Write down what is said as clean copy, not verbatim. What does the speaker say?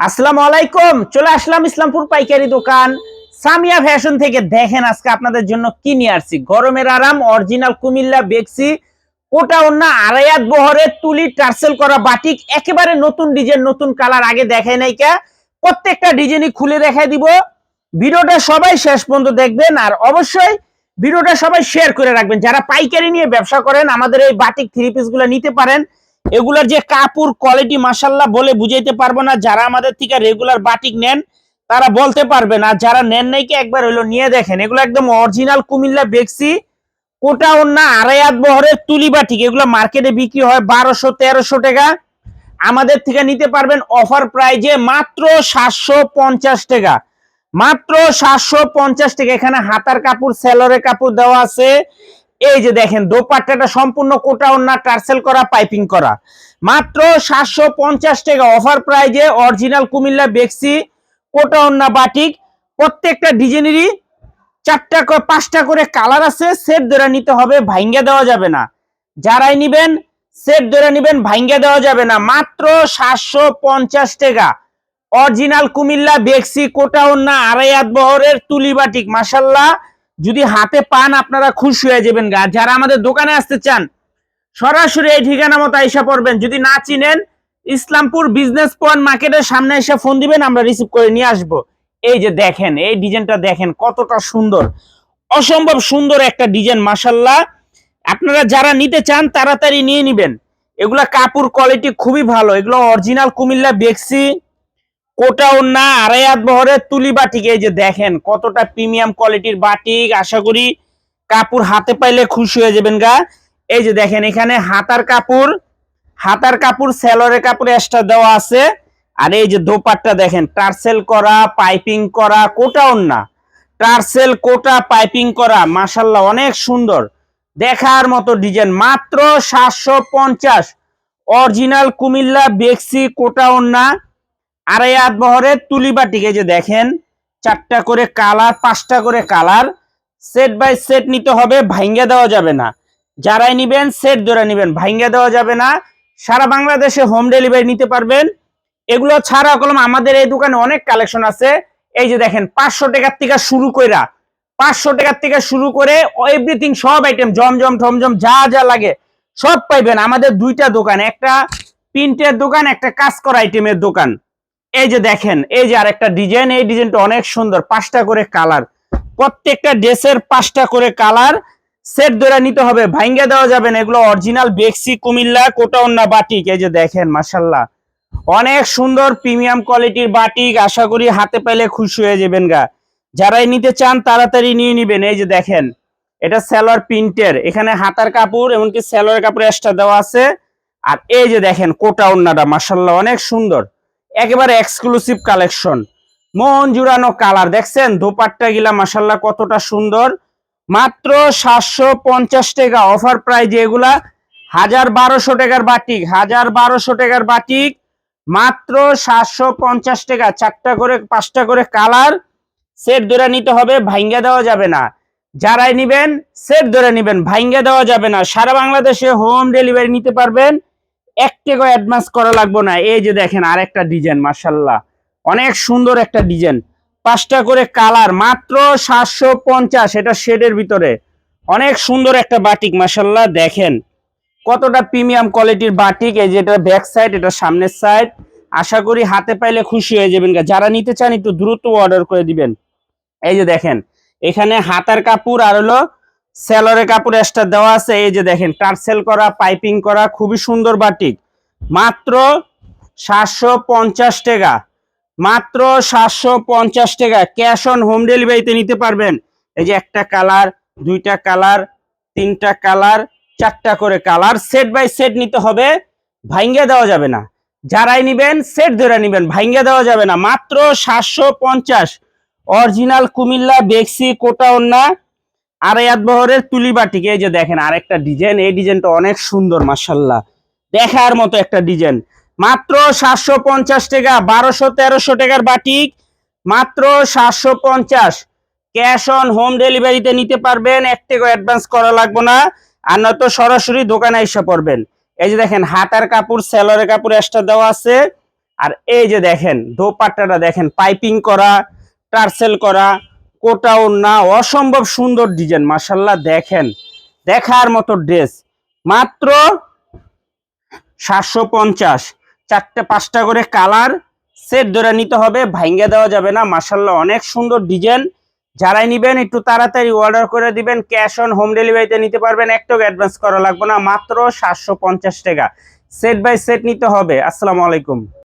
আসসালামু আলাইকুম। চলে আসলাম ইসলামপুর পাইকারি দোকান সামিয়া ফ্যাশন থেকে। দেখেন আজকে আপনাদের জন্য কি নিয়ে আসছি। গরমের আরাম অরিজিনাল কুমিল্লা বেক্সি কোটা ওন্না আড়াইয়াত বহরের তুলি টার্সেল করা বাটিক, একেবারে নতুন ডিজাইন, নতুন কালার, আগে দেখাই নাই কা। প্রত্যেকটা ডিজাইনই খুলে দেখাই দিব। ভিডিওটা সবাই শেষ পর্যন্ত দেখবেন আর অবশ্যই ভিডিওটা সবাই শেয়ার করে রাখবেন। যারা পাইকারি নিয়ে ব্যবসা করেন আমাদের এই বাটিক থ্রি পিস গুলো নিতে পারেন। এগুলার যে কাপড় কোয়ালিটি মাশাআল্লাহ বলে বুঝাইতে পারবো না। যারা আমাদের থেকে রেগুলার বাটিক নেন তারা বলতে পারবে না, যারা নেন নাই কি একবার হলো নিয়ে দেখেন। এগুলো একদম অরিজিনাল কুমিল্লা বেক্সি কোটা ওন্না আড়াই হাত বহরের তুলি বাটিক। এগুলো মার্কেটে বিক্রি হয় 1200-1300 টাকা। আমাদের থেকে নিতে পারবেন অফার প্রাইজে মাত্র 750 টাকা। মাত্র 750 টাকা। এখানে হাতার কাপড় সেলরের কাপড় দেওয়া আছে। এই যে দেখেন দোপাট্টাটা সম্পূর্ণ কোটা ওন্না টার্সেল করা, পাইপিং করা। মাত্র 750 টাকা অফার প্রাইজে অরিজিনাল কুমিল্লা বেক্সি কোটা ওন্না বাটিক। প্রত্যেকটা ডিজাইনেরই 4টা 5টা করে কালার আছে। সেট ধরে নিতে হবে, ভাঙ্গা দেওয়া যাবে না। যারাই নিবেন সেট ধরে নিবেন, ভাঙ্গা দেওয়া যাবে না। মাত্র 750 টাকা অরিজিনাল কুমিল্লা বেক্সি কোটা ওন্না আড়াই হাত বহরের তুলি বাটিক। মাশাআল্লাহ যদি হাতে পান আপনারা খুশি হয়ে যাবেন গা। যারা আমাদের দোকানে আসতে চান সরাসরি এই ঠিকানা মতো আইসা পড়বেন। যদি না চিনেন ইসলামপুর বিজনেস পয়েন্ট মার্কেটের সামনে এসে ফোন দিবেন, আমরা রিসিভ করে নিয়ে আসবো। এই যে দেখেন এই ডিজাইনটা দেখেন কতটা সুন্দর, অসম্ভব সুন্দর একটা ডিজাইন মাশাআল্লাহ। আপনারা যারা নিতে চান তাড়াতাড়ি নিয়ে নিবেন। এগুলা কাপড় কোয়ালিটি খুবই ভালো। এগুলো অরিজিনাল কুমিল্লা বেক্সি কোটা ওন্না আড়াই হাত বহরের তুলি বাটিক। এই যে দেখেন কতটা প্রিমিয়াম কোয়ালিটির বাটিক। আশা করি কাপড় হাতে পাইলে খুশি হয়ে যাবেন গা। এই যে দেখেন এখানে হাতার কাপড় সেলরের কাপড় এক্সট্রা দেওয়া আছে। আর এই যে দোপাট্টা দেখেন টার্সেল করা, পাইপিং করা, কোটা ওন্না টার্সেল কোটা পাইপিং করা। মাশাআল্লাহ অনেক সুন্দর, দেখার মতো ডিজাইন। মাত্র 750 অরিজিনাল কুমিল্লা বেক্সি কোটা ওন্না আড়াই হাত বহরের তুলি বাটিক। এই যে দেখেন 4টা করে কালার, 5টা করে কালার। সেট বাই সেট নিতে হবে, ভাঙ্গা দেওয়া যাবে না। যারাই নিবেন সেট ধরে নিবেন, ভাঙ্গা দেওয়া যাবে না। সারা বাংলাদেশে হোম ডেলিভারি নিতে পারবেন। এগুলো ছাড়া কলম আমাদের এই দোকানে অনেক কালেকশন আছে। এই যে দেখেন 500 টাকার থেকে শুরু কইরা 500 টাকার থেকে শুরু করে এভরিথিং সব আইটেম জমজম ঠমজম যা যা লাগে সব পাইবেন আমাদের দুইটা দোকান। একটা প্রিন্টের দোকান, একটা কাজ করা আইটেমের দোকান। এই যে দেখেন এই যে আরেকটা ডিজাইন, এই ডিজাইনটা অনেক সুন্দর। 5টা করে কালার, প্রত্যেকটা ড্রেসের 5টা করে কালার। সেট ধরে নিতে হবে, ভাঙ্গা দেওয়া যাবে না। এগুলো অরিজিনাল বেক্সি কুমিল্লা কোটা ওন্না বাটিক। এই যে দেখেন মাশাআল্লাহ অনেক সুন্দর প্রিমিয়াম কোয়ালিটির বাটিক। আশা করি হাতে পাইলে খুশি হয়ে যাবেন গা। যারাই নিতে চান তাড়াতাড়ি নিয়ে নিবেন। এই যে দেখেন এটা সেলর প্রিন্টের, এখানে হাতার কাপড় এমনকি সেলরের কাপড় এক্সট্রা দেওয়া আছে। আর এই যে দেখেন কোটা ওন্নাটা মাশাআল্লাহ অনেক সুন্দর, একেবারে এক্সক্লুসিভ কালেকশন। মন জুড়ানো কালার দেখছেন। দোপাট্টা গিলা মাশাআল্লাহ কতটা সুন্দর। মাত্র 750 টাকা অফার প্রাইজে এগুলা 1200 টাকার বাটিক, 1200 টাকার বাটিক। মাত্র 750 টাকা। 4টা করে 5টা করে কালার। সেট ধরে নিতে হবে, ভাঙ্গা দেওয়া যাবে না। যারাই নিবেন সেট ধরে নিবেন, ভাঙ্গা দেওয়া যাবে না। সারা বাংলাদেশে হোম ডেলিভারি নিতে পারবেন, 1 টাকা অ্যাডভান্স করা লাগবে না। এই যে দেখেন আরেকটা ডিজাইন মাশাআল্লাহ অনেক সুন্দর একটা ডিজাইন। 5টা করে কালার, মাত্র 750। এটা শেডের ভিতরে অনেক সুন্দর একটা বাটিক মাশাআল্লাহ। দেখেন কতটা প্রিমিয়াম কোয়ালিটির বাটিক। এই যে এটা ব্যাক সাইড, এটা সামনের সাইড। আশা করি হাতে পাইলে খুশি হয়ে যাবেন। যারা নিতে চান একটু দ্রুত অর্ডার করে দিবেন। এই যে দেখেন এখানে হাতার কাপড় আর হলো সেলরের কাপড় এক্সট্রা দেওয়া আছে। এই যে দেখেন টার্সেল করা, পাইপিং করা, খুবই সুন্দর বাটিক। মাত্র 750 টাকা। মাত্র 750 টাকা। ক্যাশ অন হোম ডেলিভারিতে নিতে পারবেন। এই যে একটা কালার, 2টা কালার, 3টা কালার, 4টা করে কালার। সেট বাই সেট নিতে হবে, ভাঙ্গা দেওয়া যাবে না। যারাই নিবেন সেট ধরে নিবেন, ভাঙ্গা দেওয়া যাবে না। মাত্র 750 অরিজিনাল কুমিল্লা বেক্সি কোটা ওন্না আড়াই হাত বহরের তুলি বাটিক। এই যে দেখেন আরেকটা ডিজাইন, এই ডিজাইনটা অনেক সুন্দর মাশাআল্লাহ, দেখার মতো একটা ডিজাইন। মাত্র 750 টাকা। 1200-1300 টাকার বাটিক, মাত্র 750। ক্যাশ অন হোম ডেলিভারিতে নিতে পারবেন, 1 টাকা অ্যাডভান্স করা লাগবে না। আর নয়তো সরাসরি দোকানে এসে পড়বেন। এই যে দেখেন হাতার কাপড় সেলরের কাপড় এক্সট্রা দেওয়া আছে। আর এই যে দেখেন দোপাট্টাটা দেখেন, পাইপিং করা, টার্সেল করা, কোটা ওড়না, অসম্ভব সুন্দর ডিজাইন মাশাআল্লাহ। দেখেন দেখার মতো ড্রেস, মাত্র 750। 4-5টা করে কালার সেট ধরে নিতে হবে, ভাঙ্গে দেওয়া যাবে না। মাশাআল্লাহ অনেক সুন্দর ডিজাইন। যারাই নিবেন একটু তাড়াতাড়ি অর্ডার করে দিবেন। ক্যাশ অন হোম ডেলিভারিতে নিতে পারবেন, একটু অ্যাডভান্স করা লাগবে না, মাত্র 750 টাকা। সেট বাই সেট নিতে হবে। আসসালামু আলাইকুম।